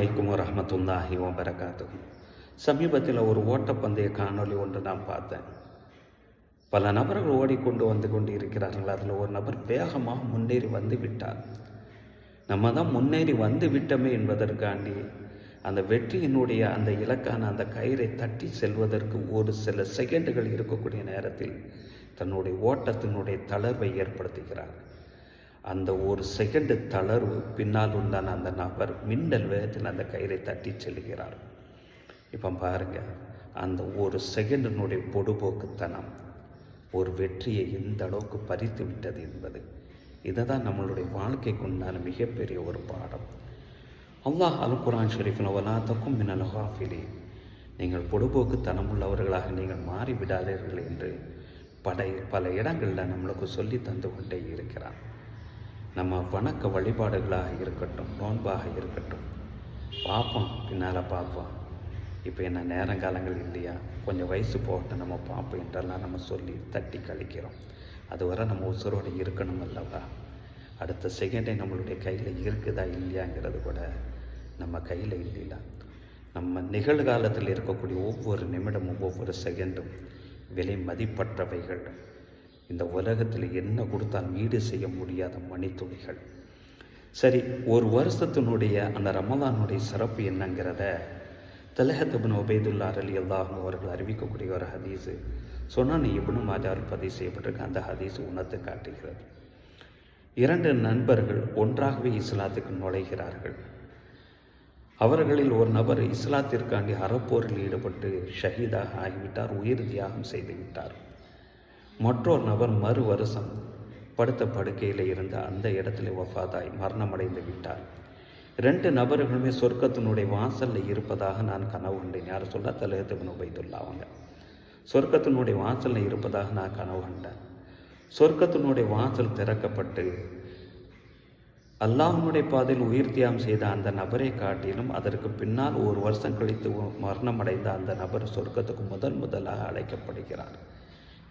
அலைக்கும் வரஹ்மத்துல்லாஹி வபரகாத்துஹு. சமீபத்தில் ஒரு ஓட்டப்பந்தய காணொளி ஒன்று நான் பார்த்தேன். பல நபர்கள் ஓடிக்கொண்டு வந்து கொண்டு இருக்கிறார்கள். அதில் ஒரு நபர் வேகமாக முன்னேறி வந்து விட்டார். நம்ம தான் முன்னேறி வந்து விட்டோமே என்பதற்காண்டி அந்த வெற்றியினுடைய அந்த இலக்கான அந்த கயிறை தட்டி செல்வதற்கு ஒரு சில செகண்டுகள் இருக்கக்கூடிய நேரத்தில் தன்னுடைய ஓட்டத்தினுடைய தளர்வை ஏற்படுத்துகிறார். அந்த ஒரு செகண்டு தளர்வு பின்னால் உண்டான அந்த நபர் மின்னல் வேகத்தில் அந்த கயிறை தட்டி செல்கிறார். இப்போ பாருங்கள், அந்த ஒரு செகண்டினுடைய பொடுபோக்குத்தனம் ஒரு வெற்றியை எந்த அளவுக்கு பறித்து விட்டது என்பது. இதை தான் நம்மளுடைய வாழ்க்கைக்கு உண்டான மிகப்பெரிய ஒரு பாடம். அல்லாஹ் அல் குர்ஆன் ஷரீஃபில் வலா தக்கும் மினல் காஃபிலீன், நீங்கள் பொடுபோக்குத்தனம் உள்ளவர்களாக நீங்கள் மாறிவிடாதீர்கள் என்று பல இடங்களில் நம்மளுக்கு சொல்லி தந்து கொண்டே இருக்கிறான். நம்ம வணக்க வழிபாடுகளாக இருக்கட்டும், நோன்பாக இருக்கட்டும், பார்ப்போம், பின்னால் பார்ப்போம், இப்போ என்ன நேரங்காலங்கள் இல்லையா, கொஞ்சம் வயசு போகட்டும் நம்ம பார்ப்போம் என்றெல்லாம் நம்ம சொல்லி தட்டி கழிக்கிறோம். அதுவரை நம்ம உசுரோடு இருக்கணும் அல்லவா? அடுத்த செகண்டே நம்மளுடைய கையில் இருக்குதா இல்லையாங்கிறது கூட நம்ம கையில் இல்லைல்ல. நம்ம நிகழ்காலத்தில் இருக்கக்கூடிய ஒவ்வொரு நிமிடமும் ஒவ்வொரு செகண்டும் விலை மதிப்பற்றவைகள். இந்த உலகத்தில் என்ன கொடுத்தாலும் ஈடு செய்ய முடியாத மணித்துளிகள். சரி, ஒரு வருஷத்தினுடைய அந்த ரமலானுடைய சிறப்பு என்னங்கிறத தல்ஹத் இப்னு உபைதுல்லா ரலியல்லாஹு அன்ஹு அவர்கள் அறிவிக்கக்கூடிய ஒரு ஹதீஸு சுனன் இப்னு மாஜாவில் பதிவு செய்யப்பட்டிருக்க அந்த ஹதீஸ் உணர்த்து காட்டுகிறது. 2 நண்பர்கள் ஒன்றாகவே இஸ்லாத்துக்கு நுழைகிறார்கள். அவர்களில் ஒரு நபர் இஸ்லாத்திற்காண்டி அறப்போரில் ஈடுபட்டு ஷஹீதாக ஆகிவிட்டார், உயிர் தியாகம் செய்து விட்டார். மற்றொரு நபர் மறு வருஷம் படுத்த படுக்கையில் இருந்த அந்த இடத்துல வஃபாதாய் மரணமடைந்து விட்டார். 2 நபர்களுமே சொர்க்கத்தினுடைய வாசலில் இருப்பதாக நான் கனவு கண்டேன். யார் சொல்ல? தல்ஹத் இப்னு உபைதுல்லா அவங்க. சொர்க்கத்தினுடைய வாசலில் இருப்பதாக நான் கனவு கண்டேன். சொர்க்கத்தினுடைய வாசல் திறக்கப்பட்டு அல்லாஹ்வுடைய பாதையில் உயிர் தியாகம் செய்த அந்த நபரை காட்டிலும் அதற்கு பின்னால் ஒரு வருஷம் கழித்து மரணமடைந்த அந்த நபர் சொர்க்கத்துக்கு முதலாக அழைக்கப்படுகிறார்.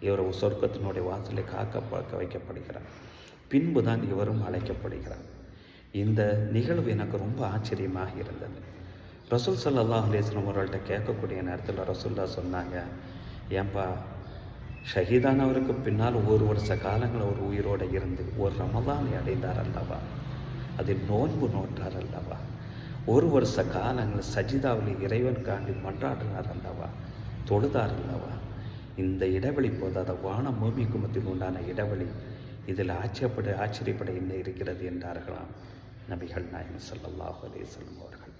இவர் சொர்க்கத்தினுடைய வாசலை காக்க வைக்கப்படுகிறார். பின்பு தான் இவரும் அழைக்கப்படுகிறார். இந்த நிகழ்வு எனக்கு ரொம்ப ஆச்சரியமாக இருந்தது. ரசூல் ஸல்லல்லாஹு அலைஹி வஸல்லம் அவர்கள்ட்ட கேட்கக்கூடிய நேரத்தில் ரசூல்லா சொன்னாங்க, ஏன்பா, ஷஹீதானவருக்கு பின்னால் ஒரு வருஷ காலங்கள் அவர் உயிரோடு இருந்து ஒரு ரமலானை அடைந்தார் அல்லவா, அதில் நோன்பு நோற்றார் அல்லவா, ஒரு வருஷ காலங்கள் சஜிதாவில் இறைவன் காண்டி மன்றாடினார் அல்லவா, தொழுதார் அல்லவா, இந்த இடைவெளி போதாத வானம் பூமிக்கு மத்தியில் உண்டான இடைவெளி, இதில் ஆச்சரியப்பட என்ன இருக்கிறது என்றார்களாம் நபிகள் நாயகம் ஸல்லல்லாஹு அலைஹி வஸல்லம் அவர்கள்.